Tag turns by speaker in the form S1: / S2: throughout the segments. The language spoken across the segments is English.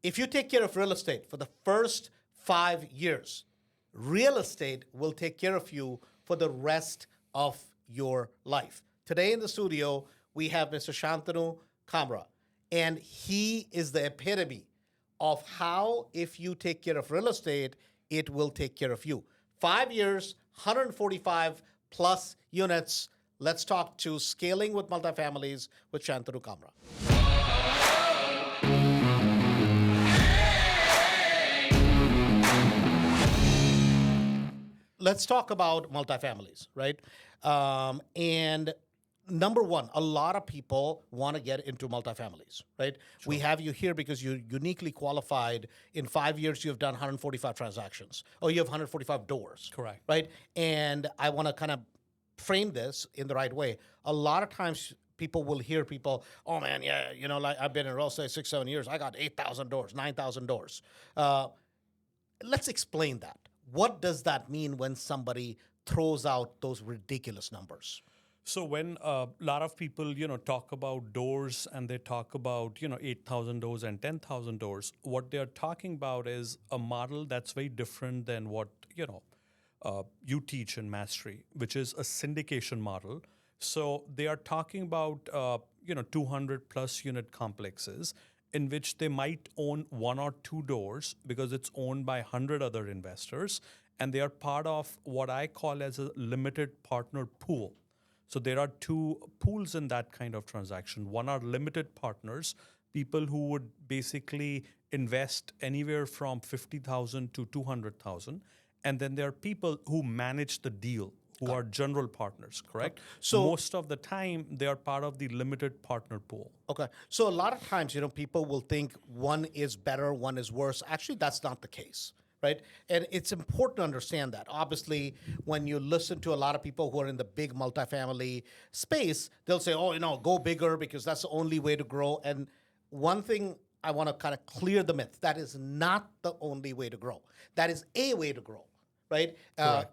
S1: If you take care of real estate for the first 5 years, real estate will take care of you for the rest of your life. Today in the studio, we have Mr. Shantanu Kamra, and he is the epitome of how, if you take care of real estate, it will take care of you. 5 years, 145 plus units. Let's talk to Scaling with Multifamilies with Shantanu Kamra. Let's talk about multifamilies, right? And number one, a lot of people want to get into multifamilies, right? Sure. We have you here because you're uniquely qualified. In 5 years, you've done 145 transactions, or you have 145 doors.
S2: Correct.
S1: Right? And I want to kind of frame this in the right way. A lot of times people will hear people, oh man, yeah, like I've been in real estate 6-7 years. I got 8,000 doors, 9,000 doors. Let's explain that. What does that mean when somebody throws out those ridiculous numbers?
S2: So when a lot of people, talk about doors and they talk about, 8,000 doors and 10,000 doors, what they're talking about is a model that's very different than what, you teach in Mastery, which is a syndication model. So they are talking about, 200 plus unit complexes in which they might own 1 or 2 doors because it's owned by 100 other investors, and they are part of what I call as a limited partner pool. So there are 2 pools in that kind of transaction. One are limited partners, people who would basically invest anywhere from 50,000 to 200,000. And then there are people who manage the deal, who are general partners, correct? So most of the time, they are part of the limited partner pool.
S1: Okay. So a lot of times, people will think one is better, one is worse. Actually, that's not the case. Right? And it's important to understand that. Obviously, when you listen to a lot of people who are in the big multifamily space, they'll say, oh, go bigger because that's the only way to grow. And one thing I want to kind of clear the myth, that is not the only way to grow. That is a way to grow, right?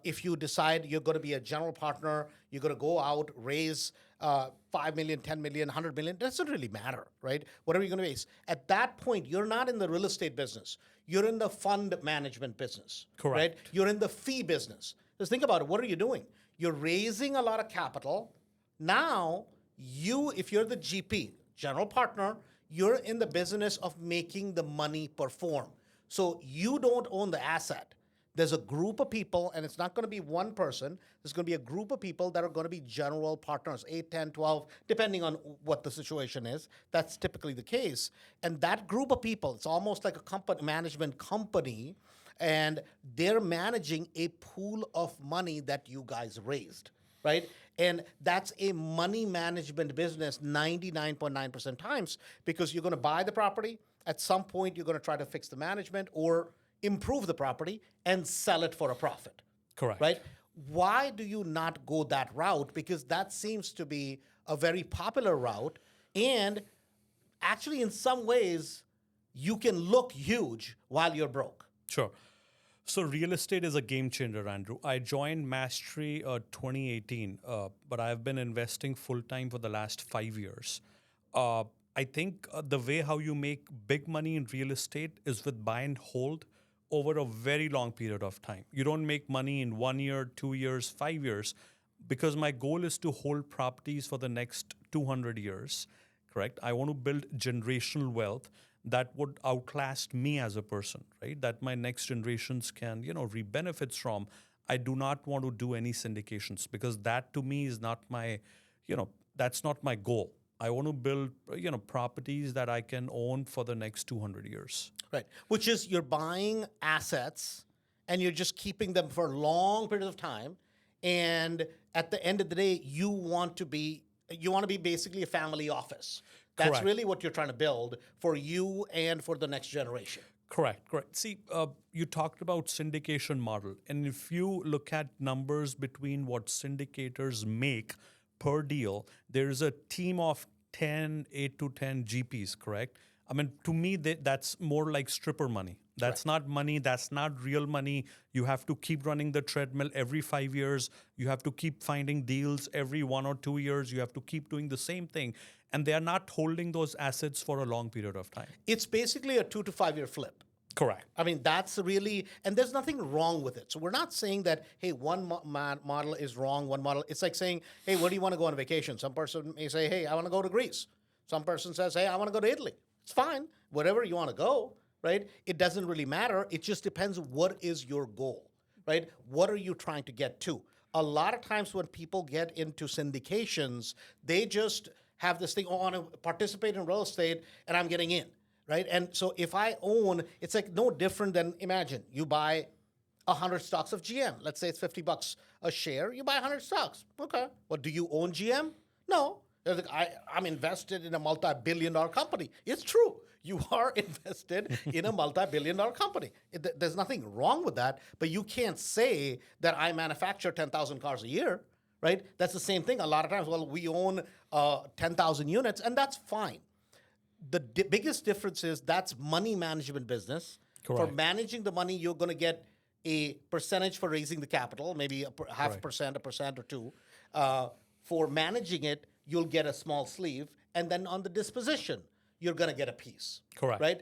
S1: If you decide you're going to be a general partner, you're going to go out, raise 5 million, 10 million, 100 million, doesn't really matter, right? Whatever you're going to raise. At that point, you're not in the real estate business. You're in the fund management business.
S2: Correct.
S1: Right? You're in the fee business. Just think about it. What are you doing? You're raising a lot of capital. Now, if you're the GP, general partner, you're in the business of making the money perform. So you don't own the asset. There's a group of people, and it's not going to be one person. There's going to be a group of people that are going to be general partners, 8, 10, 12, depending on what the situation is. That's typically the case. And that group of people, it's almost like a management company, and they're managing a pool of money that you guys raised, right? And that's a money management business 99.9% times, because you're going to buy the property. At some point, you're going to try to fix the management or improve the property and sell it for a profit.
S2: Correct.
S1: Right? Why do you not go that route? Because that seems to be a very popular route. And actually, in some ways, you can look huge while you're broke.
S2: Sure. So real estate is a game changer, Andrew. I joined Mastery 2018, but I've been investing full-time for the last 5 years. I think the way how you make big money in real estate is with buy and hold over a very long period of time. You don't make money in 1 year, 2 years, 5 years, because my goal is to hold properties for the next 200 years, correct? I want to build generational wealth that would outlast me as a person, right? That my next generations can, reap benefits from. I do not want to do any syndications because that to me is not my, that's not my goal. I want to build, properties that I can own for the next 200 years.
S1: Right, which is you're buying assets and you're just keeping them for a long period of time. And at the end of the day, you want to be basically a family office. That's
S2: Correct.
S1: Really what you're trying to build for you and for the next generation.
S2: Correct. See, you talked about syndication model. And if you look at numbers between what syndicators make per deal, there's a team of 8 to 10 GPs, correct? I mean, to me, that's more like stripper money, That's not money. That's not real money. You have to keep running the treadmill every 5 years. You have to keep finding deals every 1 or 2 years. You have to keep doing the same thing. And they are not holding those assets for a long period of time.
S1: It's basically a 2 to 5 year flip.
S2: Correct.
S1: I mean, that's really, and there's nothing wrong with it. So we're not saying that, hey, one model is wrong, one model. It's like saying, hey, where do you want to go on vacation? Some person may say, hey, I want to go to Greece. Some person says, hey, I want to go to Italy. It's fine. Wherever you want to go, right? It doesn't really matter. It just depends what is your goal, right? What are you trying to get to? A lot of times when people get into syndications, they just have this thing, oh, I want to participate in real estate and I'm getting in. Right? And so if I own, it's like no different than, imagine you buy 100 stocks of GM. Let's say it's $50 a share. You buy 100 stocks. Okay. Well, do you own GM? No. They're like, I'm invested in a multi-billion-dollar company. It's true. You are invested in a multi-billion-dollar company. There's nothing wrong with that, but you can't say that I manufacture 10,000 cars a year, right? That's the same thing. A lot of times, well, we own 10,000 units, and that's fine. The biggest difference is that's money management business.
S2: Correct.
S1: For managing the money, you're going to get a percentage for raising the capital, maybe half a percent or two. For managing it, you'll get a small sleeve. And then on the disposition, you're going to get a piece.
S2: Correct.
S1: Right?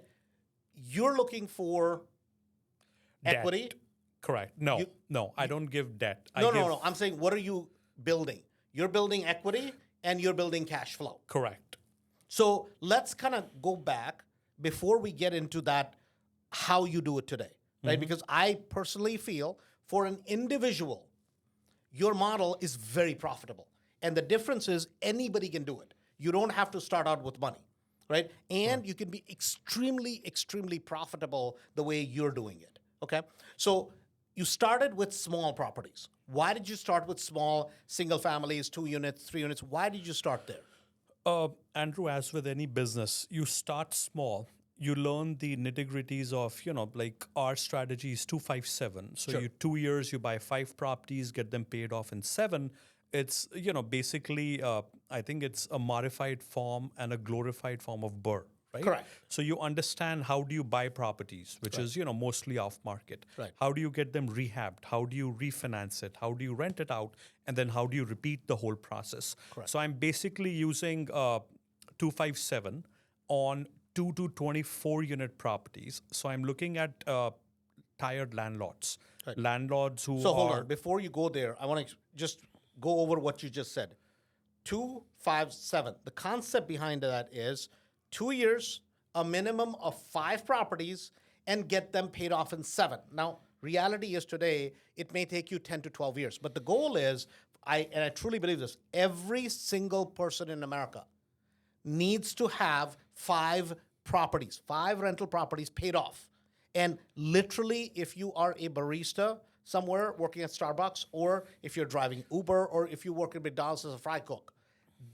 S1: You're looking for
S2: Debt.
S1: equity.
S2: Correct. No, I don't give debt.
S1: No. I'm saying, what are you building? You're building equity and you're building cash flow.
S2: Correct.
S1: So let's kind of go back before we get into that, how you do it today, right? Because I personally feel for an individual, your model is very profitable. And the difference is anybody can do it. You don't have to start out with money, right? And you can be extremely, extremely profitable the way you're doing it, okay? So you started with small properties. Why did you start with small single families, 2 units, 3 units? Why did you start there?
S2: Andrew, as with any business, you start small. You learn the nitty-gritties of, like our strategy is 257. So
S1: Sure.
S2: 2 years, you buy 5 properties, get them paid off in 7. It's, basically, I think it's a modified form and a glorified form of BRRRR, right?
S1: Correct.
S2: So you understand how do you buy properties, which is, mostly off market.
S1: Right.
S2: How do you get them rehabbed? How do you refinance it? How do you rent it out? And then how do you repeat the whole process?
S1: Correct.
S2: So I'm basically using 257 on 2 to 24 unit properties. So I'm looking at tired landlords,
S1: Right.
S2: landlords who
S1: So
S2: are...
S1: hold on. Before you go there, I want to just go over what you just said. 257. The concept behind that is 2 years, a minimum of 5 properties, and get them paid off in 7. Now, reality is today, it may take you 10 to 12 years. But the goal is, and I truly believe this, every single person in America needs to have 5 properties, 5 rental properties paid off. And literally, if you are a barista somewhere working at Starbucks, or if you're driving Uber, or if you work at McDonald's as a fry cook,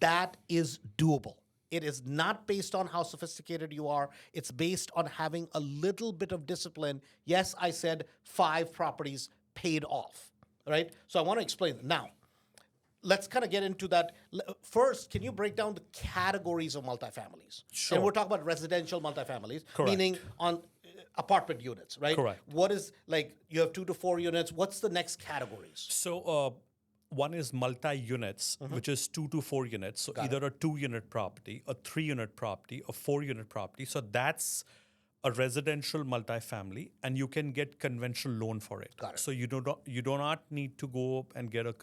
S1: that is doable. It is not based on how sophisticated you are. It's based on having a little bit of discipline. Yes, I said 5 properties paid off, right? So I want to explain. Now, let's kind of get into that. First, can you break down the categories of multifamilies?
S2: Sure.
S1: And we're talking about residential multifamilies,
S2: Correct.
S1: meaning on apartment units, right?
S2: Correct.
S1: What is, like, you have 2 to 4 units. What's the next categories?
S2: So one is multi-units, which is 2 to 4 units. So either a 2-unit property, a 3-unit property, a 4-unit property. So that's a residential multifamily, and you can get conventional loan for it.
S1: Got it.
S2: So you do not need to go and get a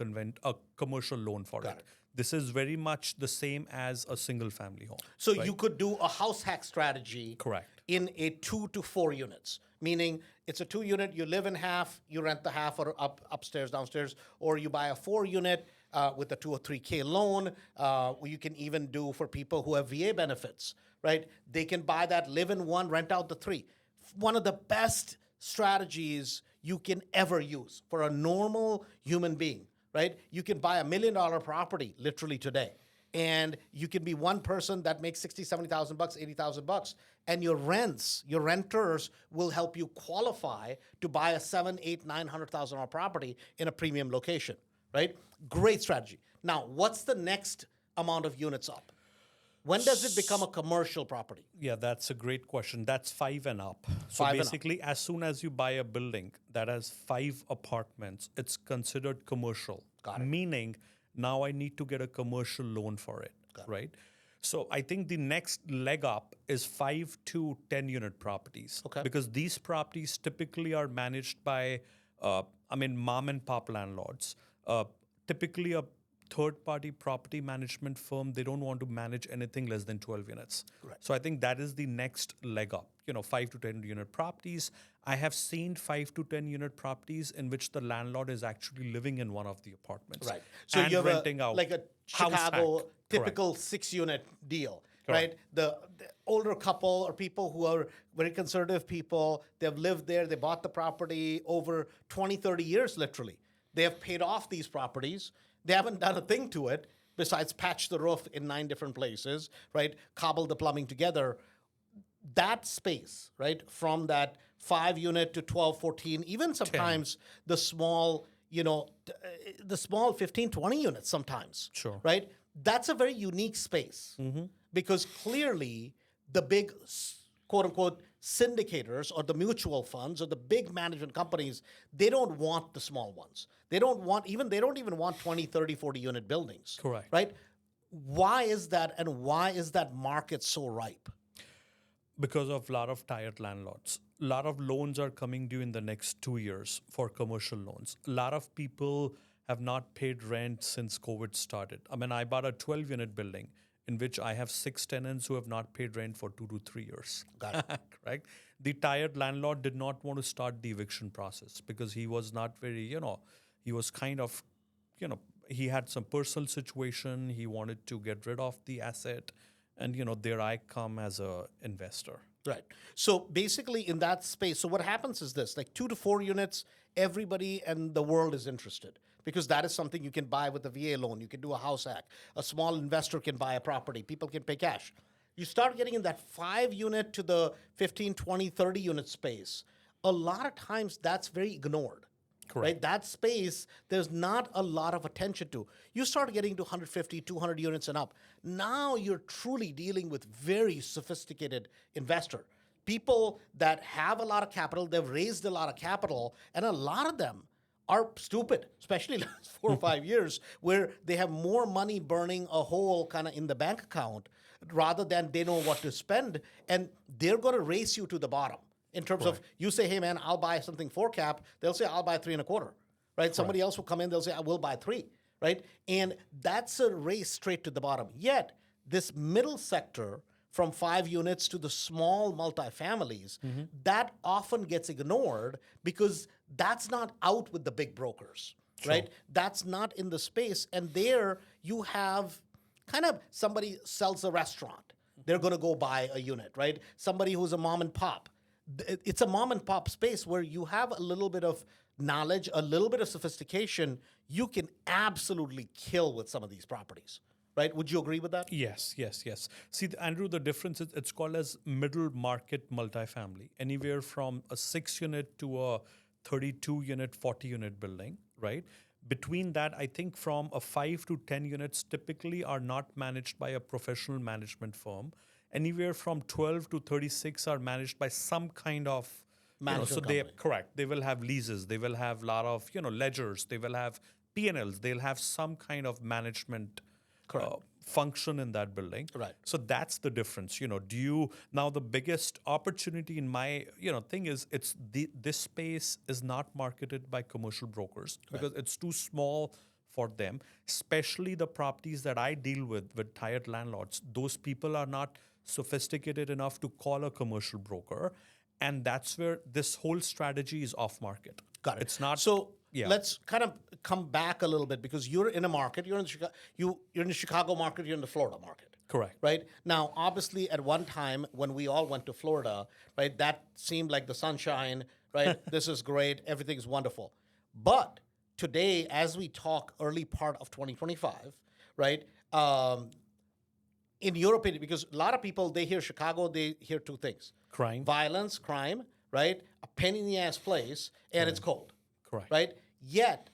S2: commercial loan for
S1: Got
S2: it.
S1: it.
S2: This is very much the same as a single family home.
S1: So you could do a house hack strategy.
S2: Correct.
S1: In a 2 to 4 units, meaning it's a 2 unit, you live in half, you rent the half, or upstairs, downstairs, or you buy a 4 unit with a 2 or 3K loan. You can even do for people who have VA benefits, right? They can buy that, live in 1, rent out the 3. One of the best strategies you can ever use for a normal human being, right? You can buy $1 million property literally today. And you can be one person that makes $60,000, $70,000, $80,000, and your renters will help you qualify to buy a $700,000, $800,000, $900,000 property in a premium location, right? Great strategy. Now, what's the next amount of units up? When does it become a commercial property?
S2: Yeah, that's a great question. That's 5 and up. So
S1: 5 and up.
S2: basically, as soon as you buy a building that has 5 apartments, it's considered commercial.
S1: Got it.
S2: Meaning, now I need to get a commercial loan for it, right? So I think the next leg up is 5 to 10 unit properties.
S1: Okay.
S2: Because these properties typically are managed by, mom and pop landlords. Typically, a third-party property management firm, they don't want to manage anything less than 12 units.
S1: Right.
S2: So I think that is the next leg up, 5 to 10 unit properties. I have seen 5 to 10 unit properties in which the landlord is actually living in one of the apartments.
S1: Right. So
S2: and
S1: you're
S2: renting out.
S1: like a
S2: house
S1: Chicago
S2: hack.
S1: typical 6-unit deal,
S2: Correct.
S1: right? The older couple or people who are very conservative people, they've lived there, they bought the property over 20, 30 years, literally. They have paid off these properties. They haven't done a thing to it besides patch the roof in 9 different places, right? Cobble the plumbing together. That space, right, from that 5-unit to 12, 14, even sometimes the small, the small 15, 20 units sometimes,
S2: Sure.
S1: right? That's a very unique space because clearly the big, quote unquote, syndicators or the mutual funds or the big management companies, they don't want the small ones. They don't even want 20, 30, 40 unit buildings.
S2: Correct.
S1: Right? Why is that, and why is that market so ripe?
S2: Because of a lot of tired landlords. A lot of loans are coming due in the next 2 years for commercial loans. A lot of people have not paid rent since COVID started. I bought a 12-unit building in which I have 6 tenants who have not paid rent for 2 to 3 years.
S1: Got it.
S2: Correct? The tired landlord did not want to start the eviction process because he was not very, he was kind of, he had some personal situation. He wanted to get rid of the asset. And, there I come as a investor.
S1: Right. So basically in that space, so what happens is this, like 2 to 4 units, everybody and the world is interested because that is something you can buy with a VA loan. You can do a house hack. A small investor can buy a property. People can pay cash. You start getting in that 5-unit to the 15, 20, 30 unit space. A lot of times that's very ignored.
S2: Correct.
S1: Right? That space, there's not a lot of attention to. You start getting to 150, 200 units and up. Now you're truly dealing with very sophisticated investor. People that have a lot of capital, they've raised a lot of capital, and a lot of them are stupid, especially last 4 or 5 years, where they have more money burning a hole kind of in the bank account rather than they know what to spend, and they're going to race you to the bottom. In terms of, you say, hey, man, I'll buy something 4 cap. They'll say, I'll buy 3 1/4. Right? Somebody else will come in. They'll say, I will buy 3. Right? And that's a race straight to the bottom. Yet, this middle sector from 5 units to the small multifamilies, that often gets ignored because that's not out with the big brokers.
S2: Sure.
S1: Right? That's not in the space. And there you have kind of somebody sells a restaurant. They're going to go buy a unit. Right? Somebody who's a mom and pop. It's a mom and pop space where you have a little bit of knowledge, a little bit of sophistication. You can absolutely kill with some of these properties, right? Would you agree with that?
S2: Yes. See, Andrew, the difference is it's called as middle market multifamily, anywhere from a 6-unit to a 32-unit, 40-unit building, right? Between that, I think from a 5 to 10 units typically are not managed by a professional management firm. Anywhere from 12 to 36 are managed by some kind of
S1: Management company.
S2: Correct. They will have leases. They will have a lot of ledgers. They will have P&Ls. They'll have some kind of management function in that building.
S1: Right.
S2: So that's the difference. Now the biggest opportunity in my thing is this space is not marketed by commercial brokers because it's too small for them. Especially the properties that I deal with tired landlords. Those people are not sophisticated enough to call a commercial broker. And that's where this whole strategy is off market.
S1: Got it.
S2: It's not.
S1: So let's kind of come back a little bit because you're in a market. You're in the Chicago market. You're in the Florida market.
S2: Correct.
S1: Right? Now, obviously, at one time when we all went to Florida, right, that seemed like the sunshine, right? This is great. Everything's wonderful. But today, as we talk early part of 2025, right, in your opinion, because a lot of people, they hear Chicago, they hear 2 things.
S2: Crime.
S1: Violence, crime, right? A pain in the ass place, and it's cold.
S2: Correct.
S1: Right? Yet,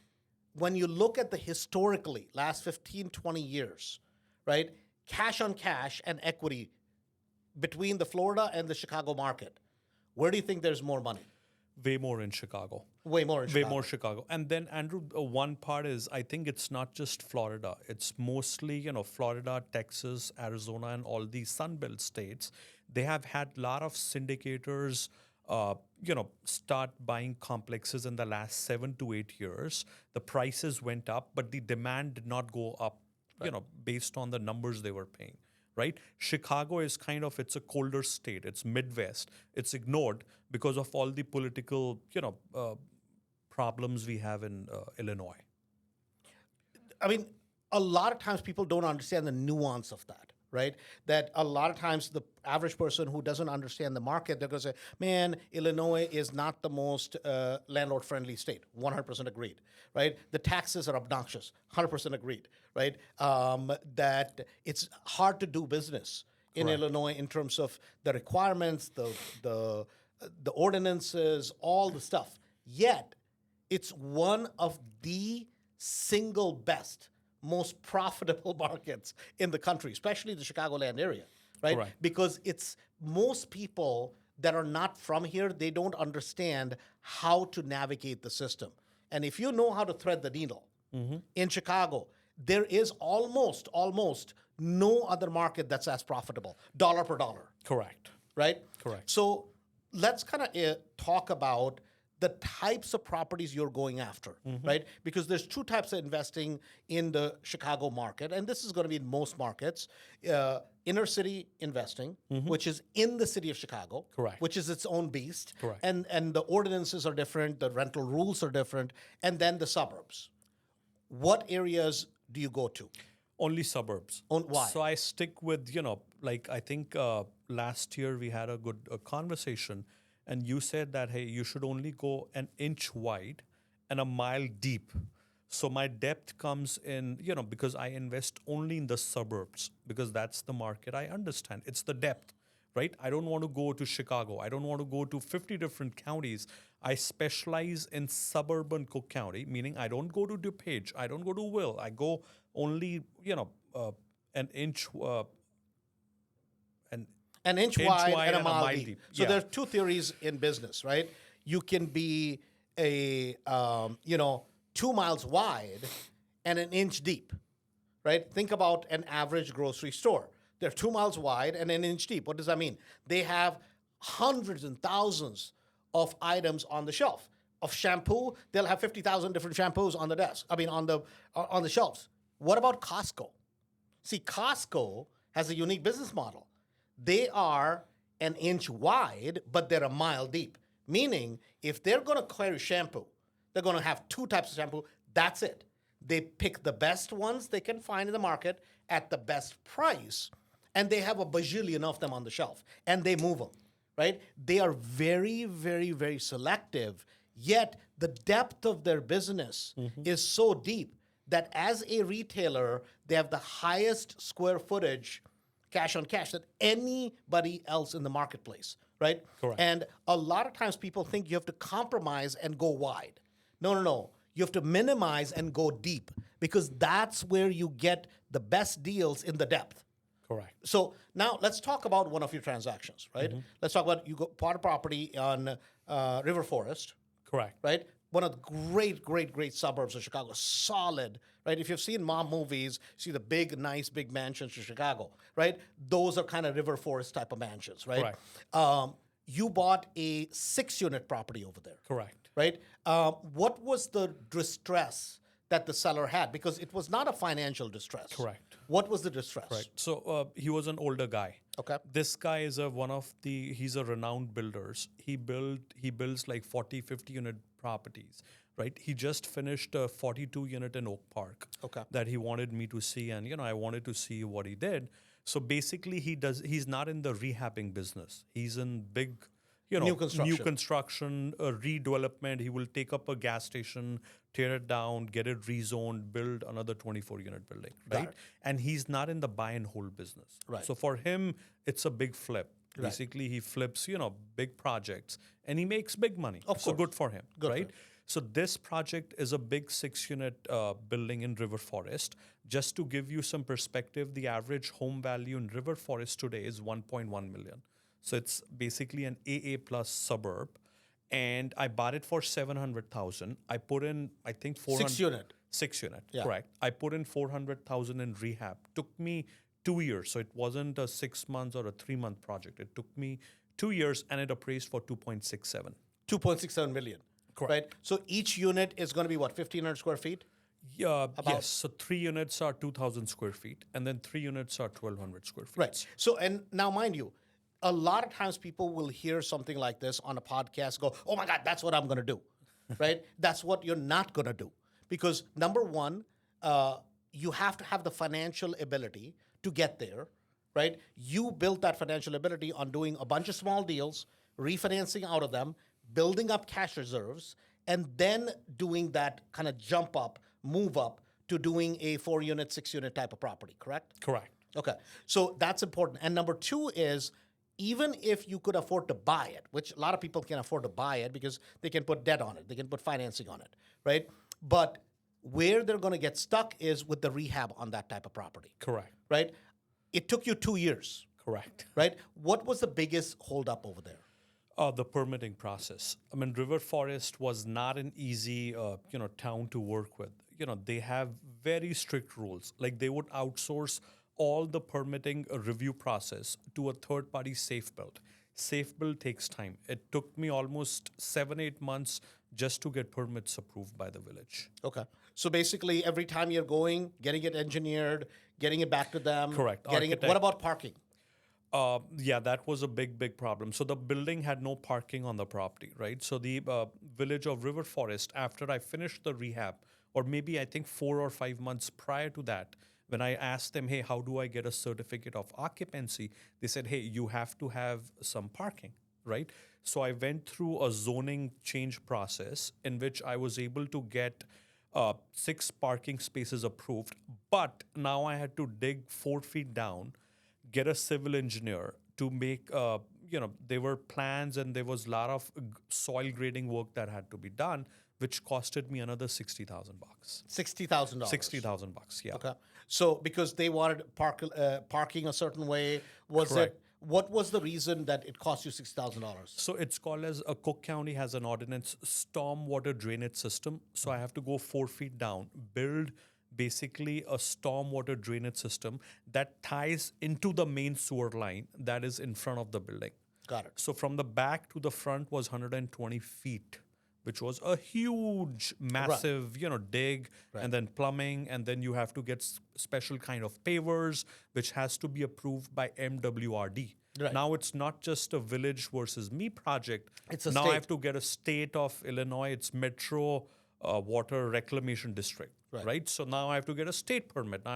S1: when you look at the historically, last 15, 20 years, right, cash on cash and equity between the Florida and the Chicago market, where do you think there's more money?
S2: Way more in Chicago.
S1: Way more in
S2: Way
S1: Chicago.
S2: more Chicago. And then, Andrew, one part is I think it's not just Florida. It's mostly, Florida, Texas, Arizona, and all these Sunbelt states. They have had a lot of syndicators, start buying complexes in the last 7 to 8 years. The prices went up, but the demand did not go up, based on the numbers they were paying. Right? Chicago is it's a colder state. It's Midwest. It's ignored because of all the political, problems we have in Illinois.
S1: I mean, a lot of times people don't understand the nuance of that, right? That a lot of times the average person who doesn't understand the market, they're going to say, man, Illinois is not the most landlord-friendly state. 100% agreed, right? The taxes are obnoxious. 100% agreed, right? That it's hard to do business in Illinois in terms of the requirements, the ordinances, all the stuff. Yet, it's one of the single best, most profitable markets in the country, especially the Chicagoland area, right?
S2: Correct.
S1: Because it's most people that are not from here, they don't understand how to navigate the system. And if you know how to thread the needle in Chicago, there is almost no other market that's as profitable, dollar per dollar.
S2: Correct.
S1: Right?
S2: Correct.
S1: So let's kind of talk about the types of properties you're going after, right? Because there's two types of investing in the Chicago market, and this is going to be in most markets. Inner city investing, which is in the city of Chicago,
S2: Correct.
S1: which is its own beast.
S2: Correct.
S1: And the ordinances are different, the rental rules are different, and then the suburbs. What areas do you go to?
S2: Only suburbs.
S1: Why?
S2: So I stick with, I think last year we had a good conversation, and you said that, hey, you should only go an inch wide and a mile deep. So my depth comes in, because I invest only in the suburbs, because that's the market I understand. It's the depth, right? I don't want to go to Chicago. I don't want to go to 50 different counties. I specialize in suburban Cook County, meaning I don't go to DuPage. I don't go to Will. I go only, an inch,
S1: an inch wide and a mile deep.
S2: deep.
S1: So
S2: Yeah.
S1: there's two theories in business, right? You can be a 2 miles wide and an inch deep, right? Think about an average grocery store. They're 2 miles wide and an inch deep. What does that mean? They have hundreds and thousands of items on the shelf. Of shampoo, they'll have 50,000 different shampoos on the desk. On the shelves. What about Costco? See, Costco has a unique business model. They are an inch wide, but they're a mile deep. Meaning, if they're going to carry shampoo, they're going to have two types of shampoo. That's it. They pick the best ones they can find in the market at the best price, and they have a bajillion of them on the shelf, and they move them, right? They are very, very, very selective, yet the depth of their business is so deep that as a retailer, they have the highest square footage cash on cash than anybody else in the marketplace, right?
S2: Correct.
S1: And a lot of times people think you have to compromise and go wide. No. You have to minimize and go deep, because that's where you get the best deals in the depth.
S2: Correct.
S1: So now let's talk about one of your transactions, right? Let's talk about you bought a property on River Forest,
S2: Correct.
S1: right? One of the great suburbs of Chicago. Solid, right? If you've seen mom movies, you see the big, nice, big mansions in Chicago, right? Those are kind of River Forest type of mansions, right?
S2: Correct.
S1: You bought a 6-unit property over there.
S2: Correct.
S1: Right? What was the distress that the seller had? Because it was not a financial distress.
S2: Correct.
S1: What was the distress?
S2: Right. So he was an older guy.
S1: Okay.
S2: This guy is he's a renowned builders. He builds like 40, 50 unit properties, right? He just finished a 42 unit in Oak Park.
S1: Okay.
S2: That he wanted me to see, and I wanted to see what he did. So basically he's not in the rehabbing business. He's in big,
S1: New
S2: construction, redevelopment. He will take up a gas station, tear it down, get it rezoned, build another 24-unit building, right? And he's not in the buy and hold business.
S1: Right.
S2: So for him, it's a big flip. Basically, he flips, big projects, and he makes big money.
S1: Of
S2: So
S1: course.
S2: good for him,
S1: Good for
S2: right?
S1: him.
S2: So this project is a big 6-unit building in River Forest. Just to give you some perspective, the average home value in River Forest today is 1.1 million. So it's basically an AA plus suburb. And I bought it for 700,000. I put in, I think, 400.
S1: 6-unit.
S2: 6-unit,
S1: Yeah.
S2: correct. I put in 400,000 in rehab. Took me 2 years. So it wasn't a 6 months or a 3-month project. It took me 2 years and it appraised for 2.67.
S1: 2.67 million.
S2: Correct.
S1: Right? So each unit is going to be what, 1,500 square feet?
S2: Yeah, yes. So 3 units are 2,000 square feet, and then 3 units are 1,200 square feet.
S1: Right. So, and now mind you, a lot of times people will hear something like this on a podcast, go, oh my God, that's what I'm going to do, right? That's what you're not going to do. Because number one, you have to have the financial ability to get there, right? You built that financial ability on doing a bunch of small deals, refinancing out of them, building up cash reserves, and then doing that kind of jump up, move up to doing a 4-unit, 6-unit type of property, correct?
S2: Correct.
S1: Okay. So that's important. And number two is, even if you could afford to buy it, which a lot of people can afford to buy it because they can put debt on it, they can put financing on it, right? But where they're going to get stuck is with the rehab on that type of property.
S2: Correct.
S1: Right? It took you 2 years.
S2: Correct.
S1: Right? What was the biggest holdup over there?
S2: The permitting process. I mean, River Forest was not an easy, town to work with. They have very strict rules. Like they would outsource all the permitting review process to a third-party safe build. Safe build takes time. It took me almost 7-8 months just to get permits approved by the village.
S1: Okay. So basically, every time you're going, getting it engineered, getting it back to them.
S2: Correct.
S1: Getting it. What about parking?
S2: Yeah, that was a big problem. So the building had no parking on the property, right? So the village of River Forest, after I finished the rehab, or maybe I think 4 or 5 months prior to that, when I asked them, hey, how do I get a certificate of occupancy? They said, hey, you have to have some parking, right? So I went through a zoning change process in which I was able to get 6 parking spaces approved. But now I had to dig 4 feet down, get a civil engineer to make, there were plans and there was a lot of soil grading work that had to be done, which costed me another $60,000.
S1: $60,000.
S2: $60,000, yeah.
S1: Okay. So because they wanted parking a certain way,
S2: Correct.
S1: What was the reason that it cost you $60,000?
S2: So it's called as Cook County has an ordinance stormwater drainage system. So I have to go 4 feet down, build basically a stormwater drainage system that ties into the main sewer line that is in front of the building.
S1: Got it.
S2: So from the back to the front was 120 feet, which was a huge, massive, dig, and then plumbing, and then you have to get special kind of pavers, which has to be approved by MWRD.
S1: Right.
S2: Now it's not just a village versus me project.
S1: It's a
S2: now
S1: state.
S2: I have to get a state of Illinois. It's Metro Water Reclamation District, right? So now I have to get a state permit. Now I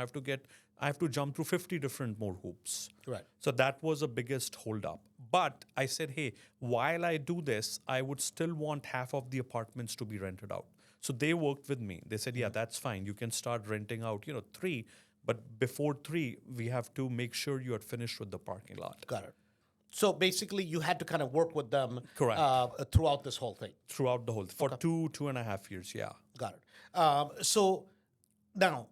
S2: have to jump through 50 different more hoops.
S1: Right.
S2: So that was the biggest holdup. But I said, hey, while I do this, I would still want half of the apartments to be rented out. So they worked with me. They said, yeah, that's fine. You can start renting out, 3. But before 3, we have to make sure you are finished with the parking lot.
S1: Got it. So basically, you had to kind of work with them
S2: Correct.
S1: Throughout this whole thing.
S2: Throughout the whole, for 2.5 years, yeah.
S1: Got it. So now,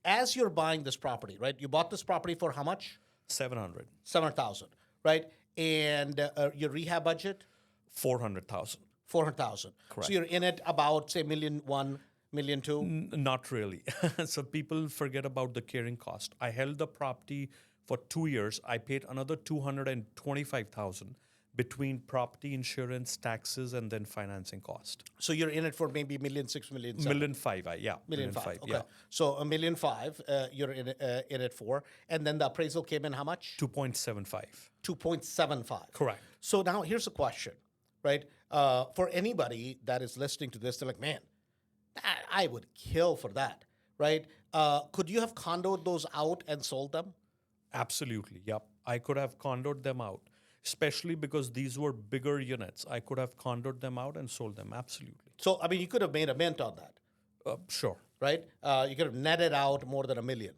S1: as you're buying this property, right? You bought this property for how much?
S2: 700.
S1: 700,000, right? And your rehab budget?
S2: 400,000.
S1: 400,000.
S2: Correct.
S1: So you're in it about, say, $1.1 million, $1.2 million?
S2: Not really. So people forget about the carrying cost. I held the property for 2 years. I paid another 225,000 between property insurance, taxes, and then financing cost.
S1: So you're in it for maybe $1.6 million, $1.7 million?
S2: $1.5 million, yeah.
S1: $1.5 million. Okay.
S2: Yeah.
S1: So $1.5 million you're in it for. And then the appraisal came in how much?
S2: 2.75.
S1: 2.75.
S2: Correct.
S1: So now here's a question, right? For anybody that is listening to this, they're like, man, I would kill for that, right? Could you have condoed those out and sold them?
S2: Absolutely, yep. I could have condoed them out, especially because these were bigger units. I could have condoed them out and sold them, absolutely.
S1: So, I mean, you could have made a mint on that,
S2: Sure.
S1: right? You could have netted out more than $1 million.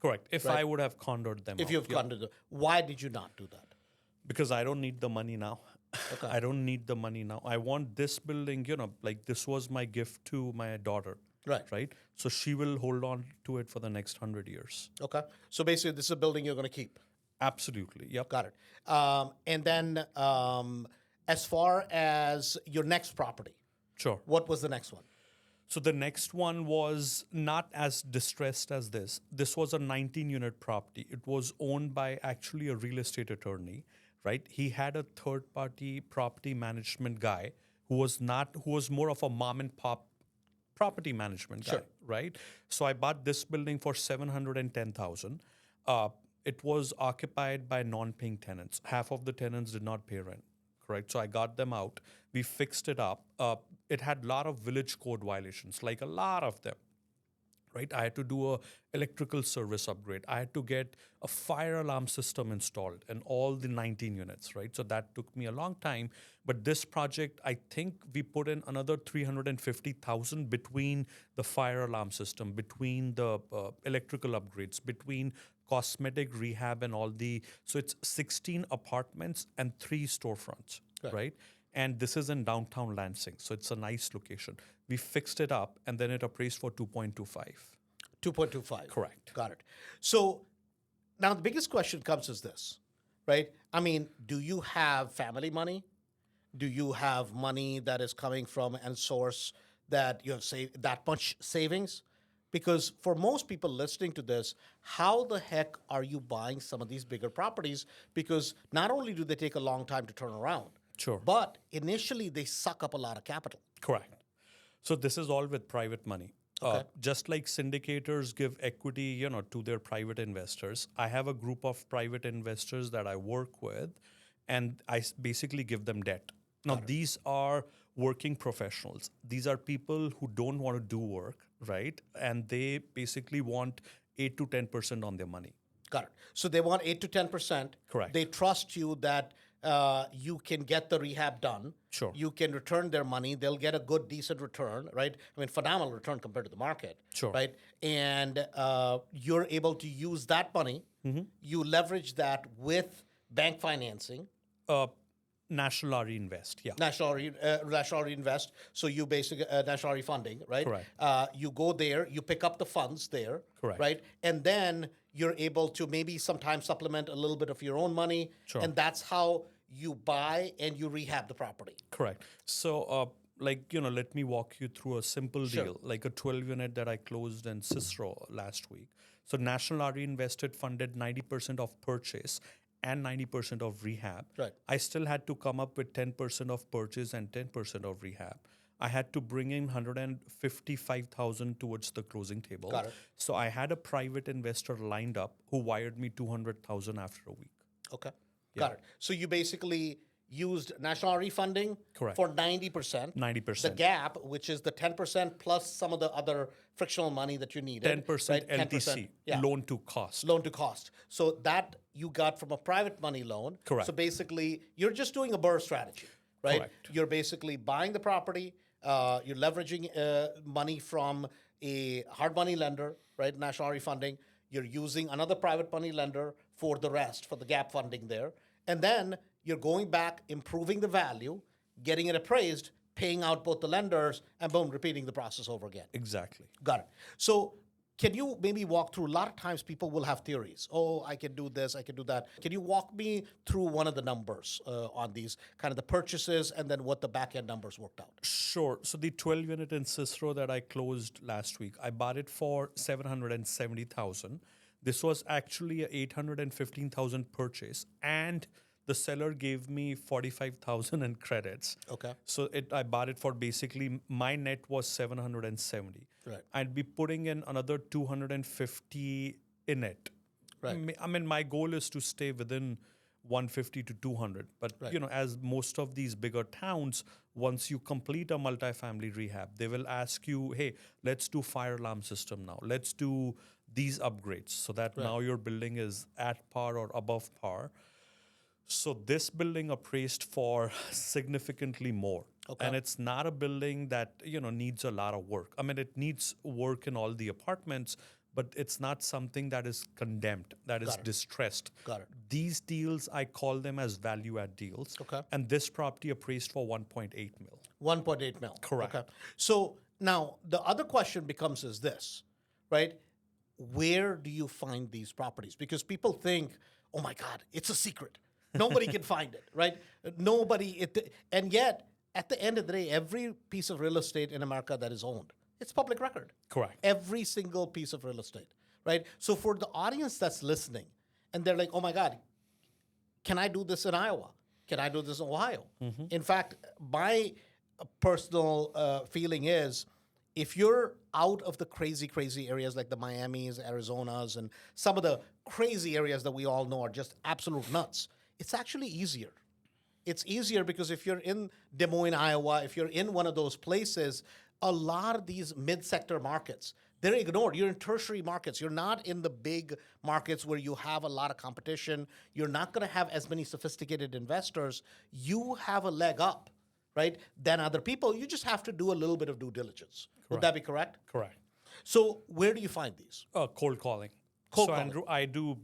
S2: Correct. If I would have condoed them out.
S1: If you've condoed them. Why did you not do that?
S2: Because I don't need the money now.
S1: Okay.
S2: I don't need the money now. I want this building, like this was my gift to my daughter.
S1: Right.
S2: Right. So she will hold on to it for the next 100 years.
S1: Okay. So basically, this is a building you're going to keep.
S2: Absolutely. Yep.
S1: Got it. And then, as far as your next property,
S2: Sure.
S1: what was the next one?
S2: So the next one was not as distressed as this. This was a 19-unit property. It was owned by actually a real estate attorney, right? He had a third-party property management guy who was more of a mom and pop property management guy,
S1: Sure.
S2: right? So I bought this building for $710,000. It was occupied by non-paying tenants. Half of the tenants did not pay rent. Correct. So I got them out. We fixed it up. It had a lot of village code violations, like a lot of them. Right. I had to do a electrical service upgrade. I had to get a fire alarm system installed and all the 19 units. Right. So that took me a long time. But this project, I think we put in another 350,000 between the fire alarm system, between the electrical upgrades, between cosmetic rehab and all the. So it's 16 apartments and 3 storefronts. Right. And this is in downtown Lansing. So it's a nice location. We fixed it up and then it appraised for 2.25.
S1: 2.25.
S2: Correct.
S1: Got it. So now the biggest question comes is this, right? I mean, do you have family money? Do you have money that is coming from a source that you have saved that much savings? Because for most people listening to this, how the heck are you buying some of these bigger properties? Because not only do they take a long time to turn around,
S2: Sure.
S1: but initially they suck up a lot of capital.
S2: Correct. So this is all with private money.
S1: Okay.
S2: Just like syndicators give equity, to their private investors, I have a group of private investors that I work with, and I basically give them debt. Now, these are working professionals. These are people who don't want to do work, right? And they basically want 8 to 10% on their money.
S1: Got it. So they want 8 to 10%.
S2: Correct.
S1: They trust you that you can get the rehab done.
S2: Sure.
S1: You can return their money. They'll get a good, decent return, right? I mean, phenomenal return compared to the market.
S2: Sure.
S1: Right? And you're able to use that money. You leverage that with bank financing.
S2: National RE Invest, yeah.
S1: National RE Invest. So you basically National RE funding, right?
S2: Correct.
S1: You go there, you pick up the funds there,
S2: Correct.
S1: right? And then you're able to maybe sometimes supplement a little bit of your own money,
S2: Sure.
S1: and that's how you buy and you rehab the property.
S2: Correct. So, let me walk you through a simple
S1: Sure.
S2: deal, like a 12 unit that I closed in Cicero last week. So, National RE Invested funded 90% of purchase and 90% of rehab.
S1: Right.
S2: I still had to come up with 10% of purchase and 10% of rehab. I had to bring in 155,000 towards the closing table.
S1: Got it.
S2: So I had a private investor lined up who wired me 200,000 after a week.
S1: Okay. Got it. So you basically used National RE funding
S2: Correct.
S1: for 90%.
S2: 90%.
S1: The gap, which is the 10% plus some of the other frictional money that you needed.
S2: 10%
S1: right?
S2: LTC,
S1: yeah.
S2: loan to cost.
S1: Loan to cost. So that you got from a private money loan.
S2: Correct.
S1: So basically, you're just doing a BRRRR strategy, right?
S2: Correct.
S1: You're basically buying the property. You're leveraging money from a hard money lender, right? National RE funding. You're using another private money lender for the rest, for the gap funding there. And then you're going back, improving the value, getting it appraised, paying out both the lenders, and boom, repeating the process over again.
S2: Exactly.
S1: Got it. So can you maybe walk through, a lot of times people will have theories. Oh, I can do this, I can do that. Can you walk me through one of the numbers on these, kind of the purchases and then what the back end numbers worked out?
S2: Sure. So the 12 unit in Cicero that I closed last week, I bought it for 770,000. This was actually a 815,000 purchase, and the seller gave me 45,000 in credits.
S1: Okay.
S2: So I bought it for basically my net was 770.
S1: Right.
S2: I'd be putting in another 250 in it.
S1: Right.
S2: I mean, my goal is to stay within 150 to 200. But, as most of these bigger towns, once you complete a multifamily rehab, they will ask you, hey, let's do fire alarm system now. Let's do these upgrades so that now your building is at par or above par. So this building appraised for significantly more.
S1: Okay.
S2: And it's not a building that, needs a lot of work. I mean, it needs work in all the apartments, but it's not something that is condemned, that is
S1: Got it.
S2: distressed.
S1: Got it.
S2: These deals, I call them as value add deals.
S1: Okay.
S2: And this property appraised for 1.8 mil.
S1: 1.8 mil.
S2: Correct.
S1: Okay. So now the other question becomes is this, right? Where do you find these properties? Because people think, oh my God, it's a secret. Nobody can find it, right? And yet, at the end of the day, every piece of real estate in America that is owned, it's public record.
S2: Correct.
S1: Every single piece of real estate, right? So for the audience that's listening, and they're like, oh my God, can I do this in Iowa? Can I do this in Ohio? In fact, my personal feeling is if you're out of the crazy, crazy areas like the Miamis, Arizonas, and some of the crazy areas that we all know are just absolute nuts, it's actually easier. It's easier because if you're in Des Moines, Iowa, if you're in one of those places, a lot of these mid-sector markets, they're ignored. You're in tertiary markets. You're not in the big markets where you have a lot of competition. You're not going to have as many sophisticated investors. You have a leg up, right, than other people. You just have to do a little bit of due diligence. Would that be correct?
S2: Correct.
S1: So where do you find these?
S2: Cold calling.
S1: Cold
S2: so
S1: calling.
S2: Andrew,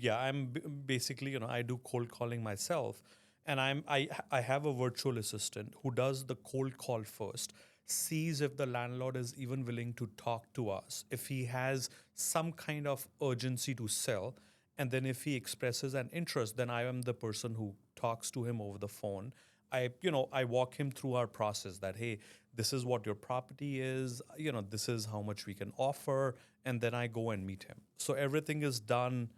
S2: basically, I do cold calling myself, and I have a virtual assistant who does the cold call first, sees if the landlord is even willing to talk to us, if he has some kind of urgency to sell, and then if he expresses an interest, then I am the person who talks to him over the phone. I walk him through our process that, hey, this is what your property is, this is how much we can offer, and then I go and meet him. So everything is done,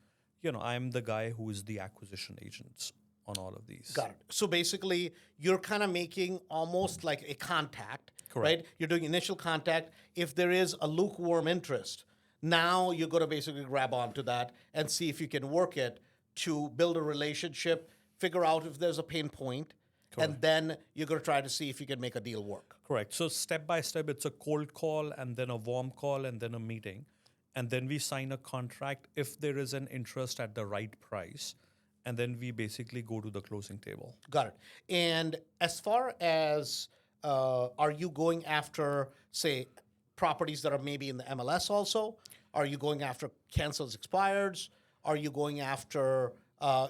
S2: I'm the guy who is the acquisition agent on all of these.
S1: Got it. So basically, you're kind of making almost like a contact,
S2: Correct.
S1: right? You're doing initial contact. If there is a lukewarm interest, now you're going to basically grab onto that and see if you can work it to build a relationship, figure out if there's a pain point, and then you're going to try to see if you can make a deal work.
S2: Correct. So step by step, it's a cold call and then a warm call and then a meeting. And then we sign a contract if there is an interest at the right price. And then we basically go to the closing table.
S1: Got it. And as far as, are you going after, say, properties that are maybe in the MLS also? Are you going after cancels expireds? Are you going after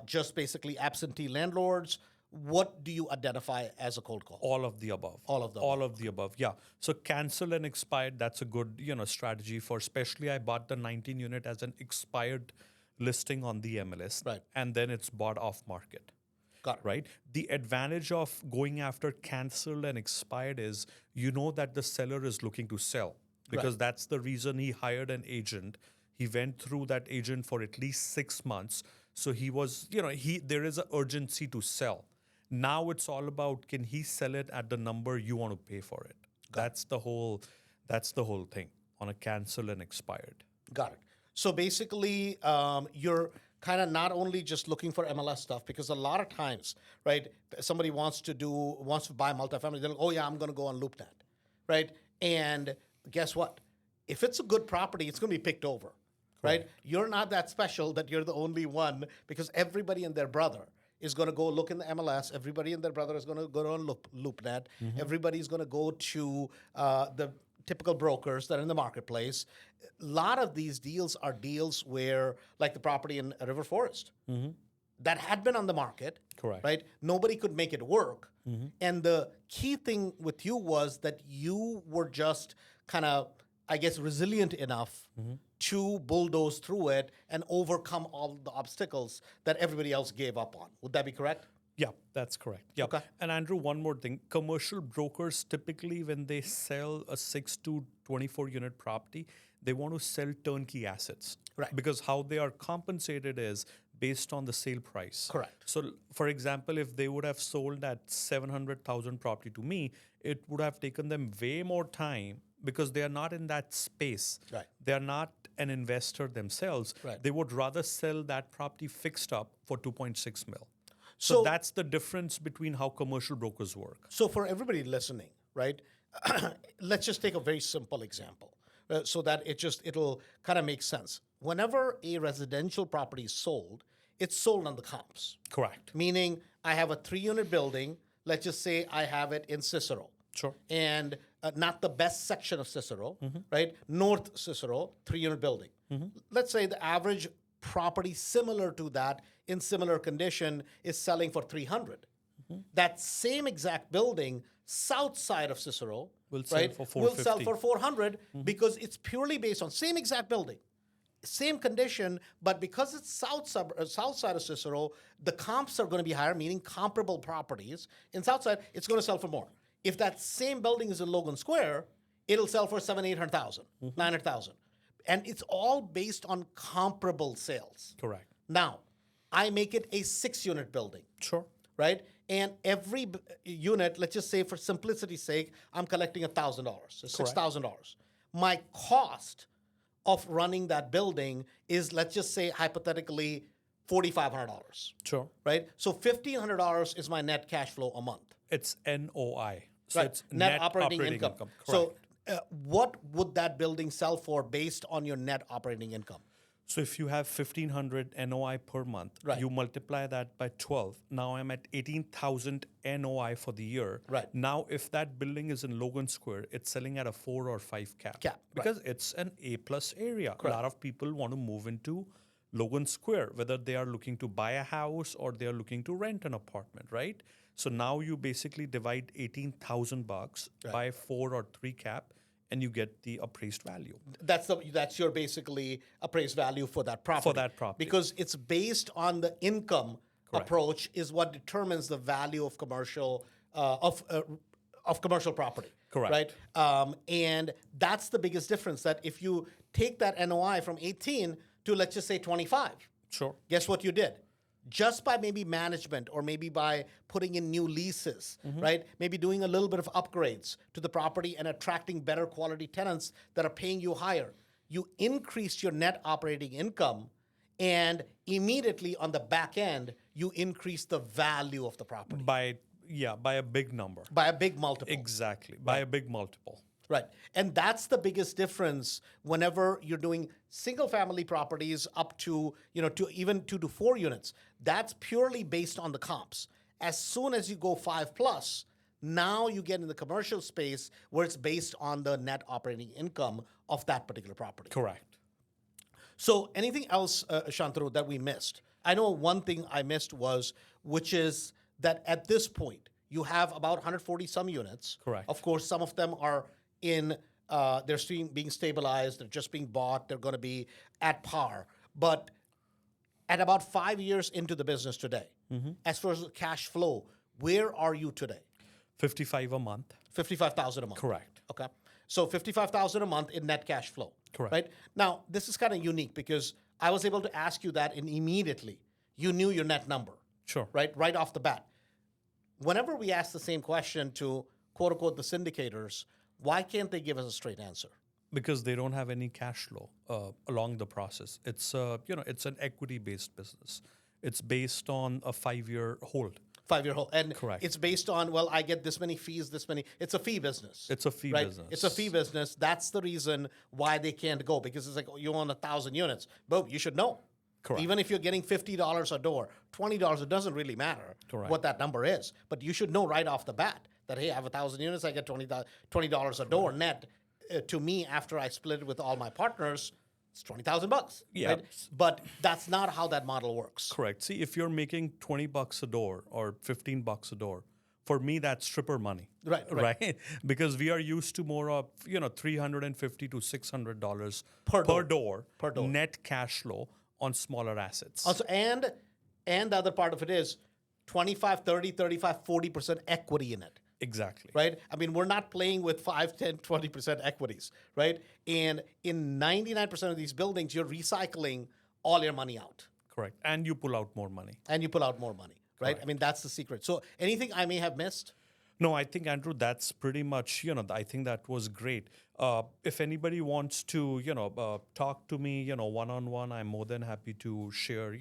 S1: just basically absentee landlords? What do you identify as a cold call?
S2: All of the above.
S1: All of them.
S2: All of the above, yeah. So cancel and expired, that's a good, strategy for, especially I bought the 19 unit as an expired listing on the MLS.
S1: Right.
S2: And then it's bought off market.
S1: Got it.
S2: Right? The advantage of going after canceled and expired is that the seller is looking to sell because that's the reason he hired an agent. He went through that agent for at least 6 months. So he was, there is an urgency to sell. Now it's all about, can he sell it at the number you want to pay for it? That's the whole thing on a cancel and expired.
S1: Got it. So basically, you're kind of not only just looking for MLS stuff, because a lot of times, right, somebody wants to buy multifamily, they're like, oh yeah, I'm going to go on LoopNet, right? And guess what? If it's a good property, it's going to be picked over, right? You're not that special that you're the only one, because everybody and their brother is going to go look in the MLS. Everybody and their brother is going to go on LoopNet. Everybody's going to go to the typical brokers that are in the marketplace. A lot of these deals are deals where, like the property in River Forest, that had been on the market.
S2: Correct.
S1: Right? Nobody could make it work. And the key thing with you was that you were just kind of, I guess, resilient enough to bulldoze through it and overcome all the obstacles that everybody else gave up on. Would that be correct?
S2: Yeah, that's correct. Yeah.
S1: Okay.
S2: And Andrew, one more thing. Commercial brokers typically, when they sell a 6 to 24 unit property, they want to sell turnkey assets.
S1: Right.
S2: Because how they are compensated is based on the sale price.
S1: Correct.
S2: So, for example, if they would have sold that 700,000 property to me, it would have taken them way more time because they are not in that space.
S1: Right.
S2: They are not an investor themselves.
S1: Right.
S2: They would rather sell that property fixed up for 2.6 mil.
S1: So
S2: So that's the difference between how commercial brokers work.
S1: So for everybody listening, right, let's just take a very simple example so that it'll kind of make sense. Whenever a residential property is sold, it's sold on the comps.
S2: Correct.
S1: Meaning I have a 3-unit building. Let's just say I have it in Cicero.
S2: Sure.
S1: And not the best section of Cicero, right? North Cicero, 3-unit building. let's say the average property similar to that in similar condition is selling for 300. That same exact building south side of Cicero
S2: Will sell
S1: right,
S2: for
S1: will sell
S2: 450.
S1: for 400 because it's purely based on same exact building, same condition, but because it's south side of Cicero, the comps are going to be higher, meaning comparable properties. In south side, it's going to sell for more. If that same building is in Logan Square, it'll sell for 800,000, 900,000. And it's all based on comparable sales.
S2: Correct.
S1: Now, I make it a 6-unit building,
S2: Sure.
S1: right? And every unit, let's just say for simplicity's sake, I'm collecting $1,000, so $6,000. My cost of running that building is, let's just say hypothetically, $4,500,
S2: Sure.
S1: right? So $1,500 is my net cash flow a month.
S2: It's NOI. So
S1: Right.
S2: it's
S1: Net operating income.
S2: Correct.
S1: So what would that building sell for based on your net operating income?
S2: So if you have 1,500 NOI per month,
S1: Right.
S2: you multiply that by 12. Now I'm at 18,000 NOI for the year.
S1: Right.
S2: Now, if that building is in Logan Square, it's selling at a 4 or 5 cap.
S1: Cap, right.
S2: Because it's an A+ area. A lot of people want to move into Logan Square, whether they are looking to buy a house or they are looking to rent an apartment, right? So now you basically divide $18,000 by 4 or 3 cap, and you get the appraised value.
S1: That's your basically appraised value for that property.
S2: For that property.
S1: Because it's based on the income approach is what determines the value of commercial commercial property.
S2: Correct.
S1: Right. And that's the biggest difference. That if you take that NOI from 18 to let's just say 25,
S2: Sure.
S1: guess what you did? Just by maybe management or maybe by putting in new leases, right? Maybe doing a little bit of upgrades to the property and attracting better quality tenants that are paying you higher. You increased your net operating income, and immediately on the back end, you increase the value of the property
S2: By a big number.
S1: by a big multiple.
S2: Exactly. By a big multiple.
S1: Right. And that's the biggest difference whenever you're doing single family properties up to, to even 2 to 4 units. That's purely based on the comps. As soon as you go 5+, now you get in the commercial space where it's based on the net operating income of that particular property.
S2: Correct.
S1: So anything else, Shantanu, that we missed? I know one thing I missed which is that at this point, you have about 140 some units.
S2: Correct.
S1: Of course, some of them are they're still being stabilized, they're just being bought, they're going to be at par. But at about 5 years into the business today, as far as cash flow, where are you today?
S2: 55 a month.
S1: 55,000 a month.
S2: Correct.
S1: Okay. So 55,000 a month in net cash flow.
S2: Correct.
S1: Right? Now, this is kind of unique because I was able to ask you that and immediately you knew your net number.
S2: Sure.
S1: Right off the bat. Whenever we ask the same question to quote unquote the syndicators, why can't they give us a straight answer?
S2: Because they don't have any cash flow along the process. It's it's an equity-based business. It's based on a 5-year hold.
S1: 5-year hold. And
S2: Correct.
S1: it's based on, well, I get this many fees, this many. It's a fee business.
S2: It's a fee
S1: right?
S2: business.
S1: It's a fee business. That's the reason why they can't go, because it's like, oh, you own 1,000 units. Boom, you should know.
S2: Correct.
S1: Even if you're getting $50 a door, $20, it doesn't really matter
S2: Correct.
S1: what that number is. But you should know right off the bat that, hey, I have 1,000 units, I get $20 a door net. To me, after I split it with all my partners, it's $20,000.
S2: Yeah.
S1: Right? But that's not how that model works.
S2: Correct. See, if you're making $20 a door or $15 a door, for me that's stripper money.
S1: Right.
S2: Because we are used to more of $350 to $600
S1: Per
S2: door
S1: door.
S2: net cash flow on smaller assets.
S1: Also, and the other part of it is 25, 30, 35, 40% equity in it.
S2: Exactly.
S1: Right? I mean, we're not playing with 5, 10, 20% equities, right? And in 99% of these buildings, you're recycling all your money out.
S2: Correct. And you pull out more money.
S1: And you pull out more money, right?
S2: Correct.
S1: I mean, that's the secret. So anything I may have missed?
S2: No, I think, Andrew, that's pretty much, I think that was great. If anybody wants to, talk to me, one-on-one, I'm more than happy to share,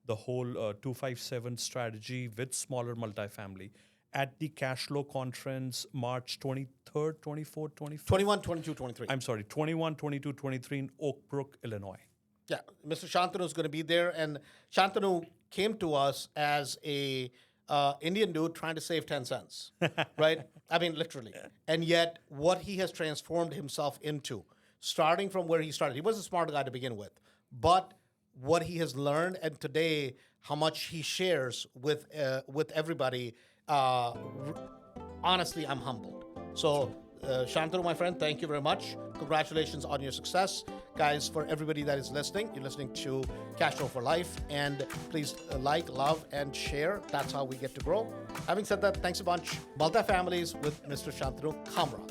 S2: the whole 257 strategy with smaller multifamily at the Cashflow Conference, March 23rd, 24th, 25th?
S1: 21, 22, 23.
S2: I'm sorry, 21, 22, 23 in Oak Brook, Illinois.
S1: Yeah, Mr. Shantanu is going to be there. And Shantanu came to us as a Indian dude trying to save 10 cents, right? I mean, literally. And yet, what he has transformed himself into. starting from where he started. He was a smart guy to begin with, but what he has learned, and today how much he shares with everybody. Honestly, I'm humbled. So, Shantanu, my friend, thank you very much. Congratulations on your success. Guys, for everybody that is listening, you're listening to Cashflow for Life. And please like, love, and share. That's how we get to grow. Having said that, thanks a bunch. Mult-families with Mr. Shantanu Kamra.